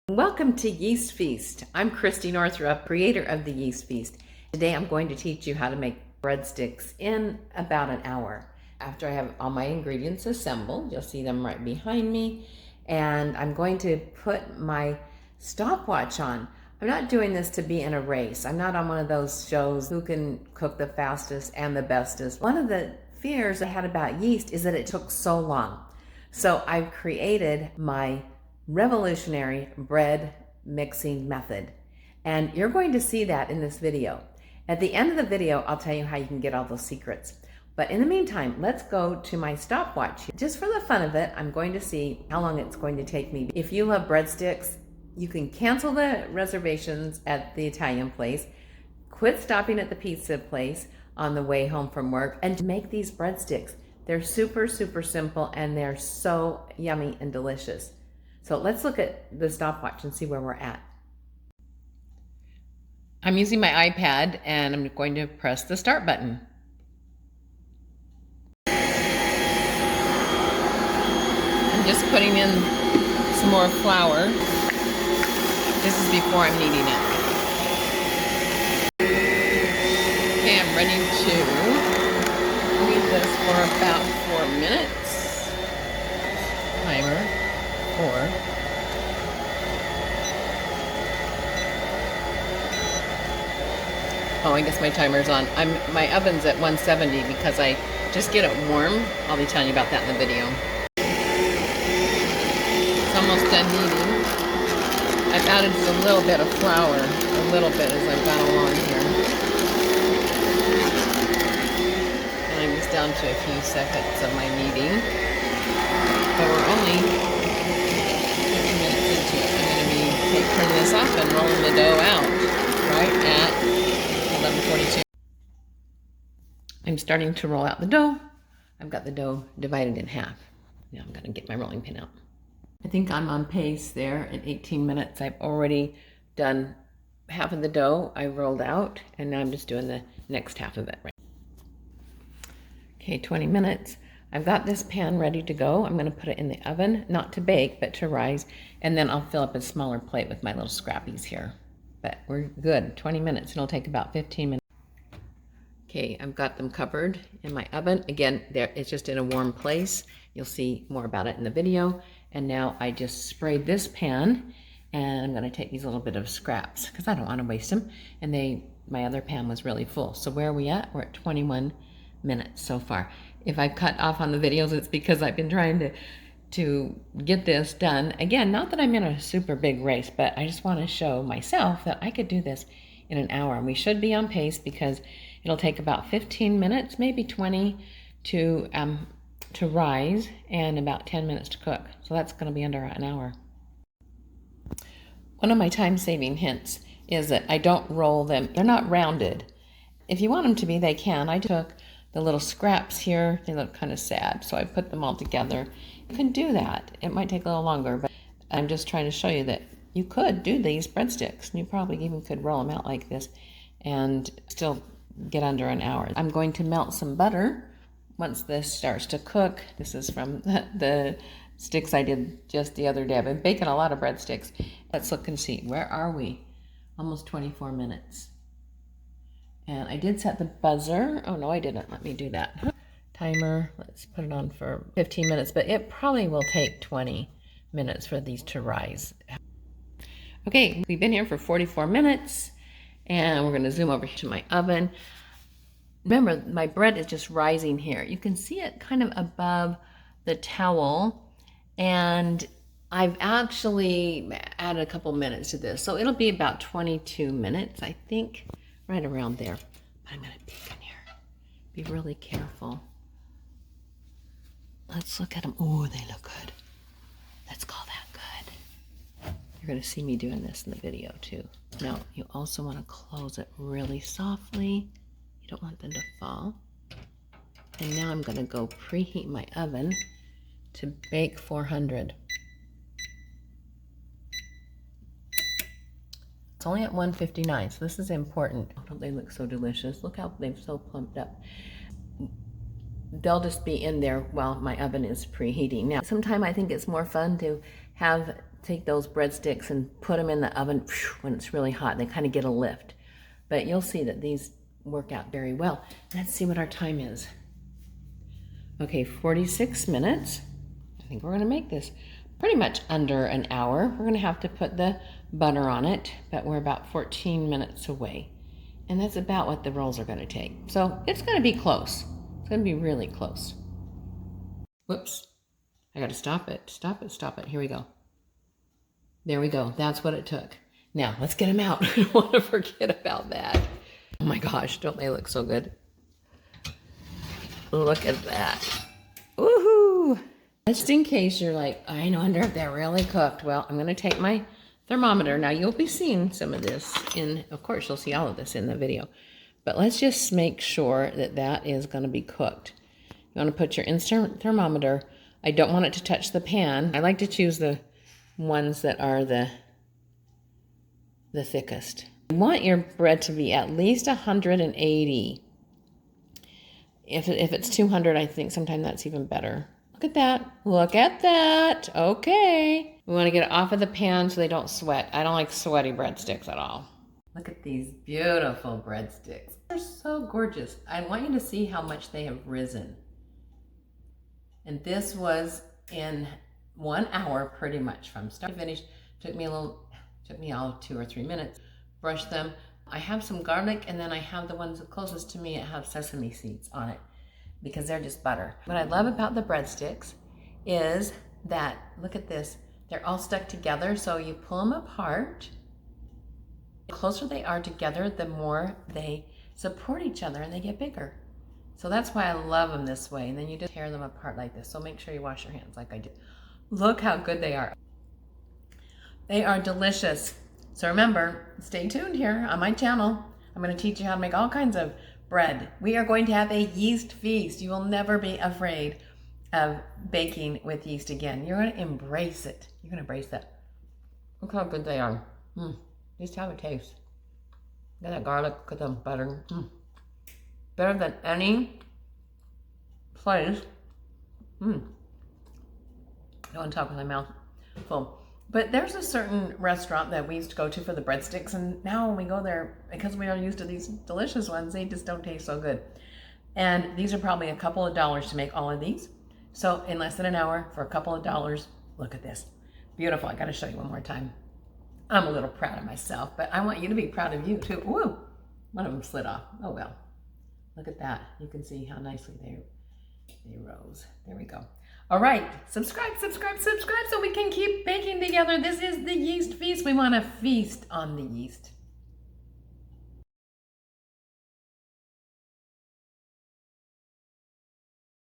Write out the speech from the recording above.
Welcome to Yeast Feast. I'm Christy Northrup, creator of the Yeast Feast. Today I'm going to teach you how to make breadsticks in about an hour. After I have all my ingredients assembled, you'll see them right behind me, and I'm going to put my stopwatch on. I'm not doing this to be in a race. I'm not on one of those shows who can cook the fastest and the bestest. One of the fears I had about yeast is that it took so long. So I've created my revolutionary bread mixing method. And you're going to see that in this video. At the end of the video, I'll tell you how you can get all those secrets. But in the meantime, let's go to my stopwatch. Just for the fun of it, I'm going to see how long it's going to take me. If you love breadsticks, you can cancel the reservations at the Italian place, quit stopping at the pizza place on the way home from work, and make these breadsticks. They're super, super simple, and they're so yummy and delicious. So let's look at the stopwatch and see where we're at. I'm using my iPad and I'm going to press the start button. I'm just putting in some more flour. This is before I'm kneading it. Okay, I'm ready to knead this for about 4 minutes. Timer. Oh, I guess my timer's on. My oven's at 170 because I just get it warm. I'll be telling you about that in the video. It's almost done kneading. I've added just a little bit of flour, a little bit as I've gone along here. And I'm just down to a few seconds of my kneading. But we're only turn this off and rolling the dough out right at 11:42. I'm starting to roll out the dough. I've got the dough divided in half. Now I'm going to get my rolling pin out. I think I'm on pace there at 18 minutes. I've already done half of the dough I rolled out, and now I'm just doing the next half of it. Okay, 20 minutes. I've got this pan ready to go. I'm going to put it in the oven, not to bake, but to rise, and then I'll fill up a smaller plate with my little scrappies here. But we're good, 20 minutes. It'll take about 15 minutes. Okay, I've got them covered in my oven. Again, it's just in a warm place. You'll see more about it in the video. And now I just sprayed this pan, and I'm going to take these little bit of scraps because I don't want to waste them. And my other pan was really full. So where are we at? We're at 21 minutes so far. If I cut off on the videos, it's because I've been trying to get this done. Again, not that I'm in a super big race, but I just want to show myself that I could do this in an hour. And we should be on pace because it'll take about 15 minutes, maybe 20 to rise, and about 10 minutes to cook. So that's going to be under an hour. One of my time-saving hints is that I don't roll them. They're not rounded. If you want them to be, they can. I took the little scraps here. They look kind of sad, so I put them all together. You can do that. It might take a little longer, but I'm just trying to show you that you could do these breadsticks. You probably even could roll them out like this and still get under an hour. I'm going to melt some butter once this starts to cook. This is from the sticks I did just the other day. I've been baking a lot of breadsticks. Let's look and see. Where are we? Almost 24 minutes. And I did set the buzzer. Oh, no, I didn't. Let me do that. Timer. Let's put it on for 15 minutes, but it probably will take 20 minutes for these to rise. Okay, we've been here for 44 minutes, and we're going to zoom over to my oven. Remember, my bread is just rising here. You can see it kind of above the towel, and I've actually added a couple minutes to this, so it'll be about 22 minutes, I think. Right around there. But I'm going to peek in here. Be really careful. Let's look at them. Oh, they look good. Let's call that good. You're going to see me doing this in the video too. Now, you also want to close it really softly. You don't want them to fall. And now I'm going to go preheat my oven to bake 400. It's only at 159, so this is important. Oh, don't they look so delicious? Look how they've so plumped up. They'll just be in there while my oven is preheating. Now, sometimes I think it's more fun to take those breadsticks and put them in the oven when it's really hot. They kind of get a lift. But you'll see that these work out very well. Let's see what our time is. Okay, 46 minutes. I think we're going to make this pretty much under an hour. We're going to have to put the butter on it, but we're about 14 minutes away. And that's about what the rolls are going to take. So it's going to be close. It's going to be really close. Whoops. I got to stop it. Stop it. Stop it. Here we go. There we go. That's what it took. Now, let's get them out. I don't want to forget about that. Oh my gosh, don't they look so good? Look at that. Woohoo! Just in case you're like, I wonder if they're really cooked. Well, I'm going to take my thermometer. Now, you'll be seeing some of this of course, you'll see all of this in the video. But let's just make sure that that is going to be cooked. You want to put your instant thermometer. I don't want it to touch the pan. I like to choose the ones that are the thickest. You want your bread to be at least 180. If it's 200, I think sometimes that's even better. Look at that. Look at that. Okay. We want to get it off of the pan so they don't sweat. I don't like sweaty breadsticks at all. Look at these beautiful breadsticks. They're so gorgeous. I want you to see how much they have risen. And this was in 1 hour pretty much from start to finish. Took me all 2 or 3 minutes. Brush them. I have some garlic, and then I have the ones closest to me that have sesame seeds on it because they're just butter. What I love about the breadsticks is that, look at this, they're all stuck together, so you pull them apart. The closer they are together, the more they support each other and they get bigger. So that's why I love them this way. And then you just tear them apart like this. So make sure you wash your hands like I did. Look how good they are. They are delicious. So remember, stay tuned here on my channel. I'm going to teach you how to make all kinds of bread. We are going to have a yeast feast. You will never be afraid of baking with yeast again. You're going to embrace it. You're going to embrace that. Look how good they are. Just have a taste. Look at that garlic, look at the butter. Better than any place. I want to talk with my mouth full. But there's a certain restaurant that we used to go to for the breadsticks, and now when we go there, because we are used to these delicious ones, they just don't taste so good. And these are probably a couple of dollars to make all of these. So in less than an hour, for a couple of dollars, look at this. Beautiful. I got to show you one more time. I'm a little proud of myself, but I want you to be proud of you too. Woo! One of them slid off. Oh well. Look at that. You can see how nicely they rose. There we go. All right, subscribe so we can keep baking together. This is the yeast feast. We want to feast on the yeast.